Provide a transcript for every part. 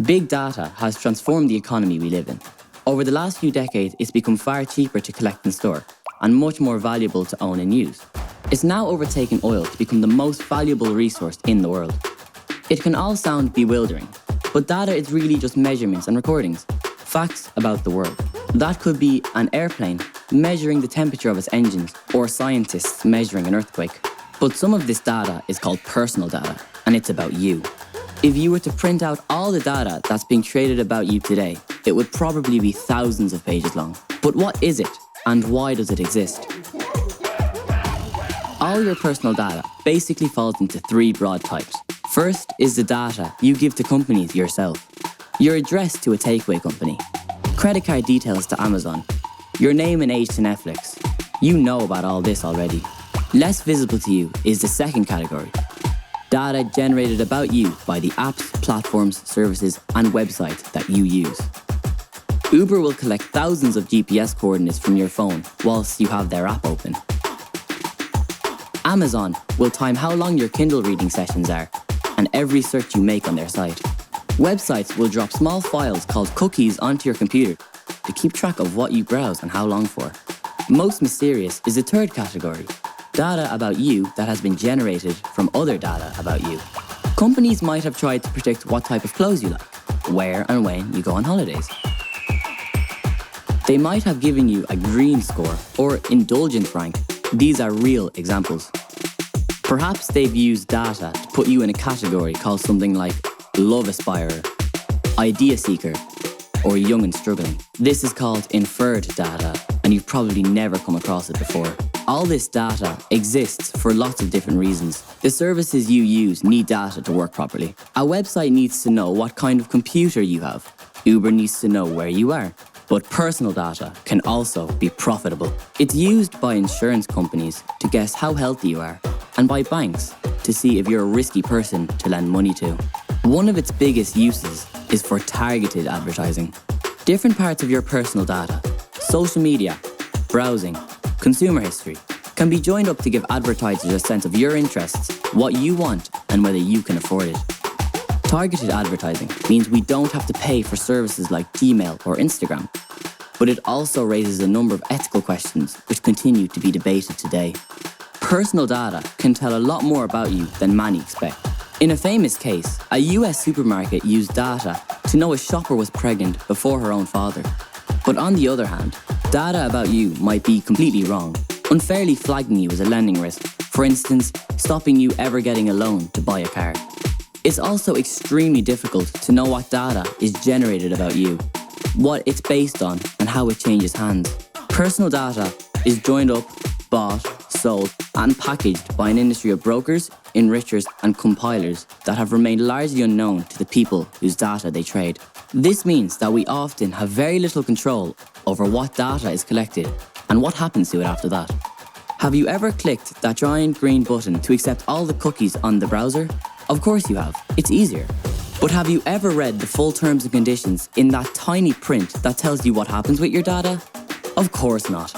Big data has transformed the economy we live in. Over the last few decades, it's become far cheaper to collect and store, and much more valuable to own and use. It's now overtaken oil to become the most valuable resource in the world. It can all sound bewildering, but data is really just measurements and recordings, facts about the world. That could be an airplane measuring the temperature of its engines, or scientists measuring an earthquake. But some of this data is called personal data, and it's about you. If you were to print out all the data that's being traded about you today, it would probably be thousands of pages long. But what is it, and why does it exist? All your personal data basically falls into three broad types. First is the data you give to companies yourself. Your address to a takeaway company, credit card details to Amazon, your name and age to Netflix. You know about all this already. Less visible to you is the second category. Data generated about you by the apps, platforms, services, and websites that you use. Uber will collect thousands of GPS coordinates from your phone whilst you have their app open. Amazon will time how long your Kindle reading sessions are and every search you make on their site. Websites will drop small files called cookies onto your computer to keep track of what you browse and how long for. Most mysterious is the third category. Data about you that has been generated from other data about you. Companies might have tried to predict what type of clothes you like, where and when you go on holidays. They might have given you a green score or indulgence rank. These are real examples. Perhaps they've used data to put you in a category called something like love aspirer, idea seeker, or young and struggling. This is called inferred data, and you've probably never come across it before. All this data exists for lots of different reasons. The services you use need data to work properly. A website needs to know what kind of computer you have. Uber needs to know where you are. But personal data can also be profitable. It's used by insurance companies to guess how healthy you are, and by banks to see if you're a risky person to lend money to. One of its biggest uses is for targeted advertising. Different parts of your personal data, social media, browsing, consumer history, can be joined up to give advertisers a sense of your interests, what you want, and whether you can afford it. Targeted advertising means we don't have to pay for services like Gmail or Instagram, but it also raises a number of ethical questions which continue to be debated today. Personal data can tell a lot more about you than many expect. In a famous case, a US supermarket used data to know a shopper was pregnant before her own father. But on the other hand, data about you might be completely wrong, unfairly flagging you as a lending risk, for instance, stopping you ever getting a loan to buy a car. It's also extremely difficult to know what data is generated about you, what it's based on, and how it changes hands. Personal data is joined up, bought, sold, and packaged by an industry of brokers, enrichers, and compilers that have remained largely unknown to the people whose data they trade. This means that we often have very little control over what data is collected and what happens to it after that. Have you ever clicked that giant green button to accept all the cookies on the browser? Of course you have. It's easier. But have you ever read the full terms and conditions in that tiny print that tells you what happens with your data? Of course not.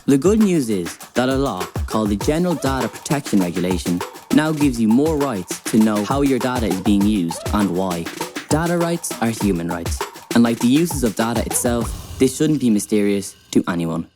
The good news is that a law called the General Data Protection Regulation now gives you more rights to know how your data is being used and why. Data rights are human rights, and like the uses of data itself, this shouldn't be mysterious to anyone.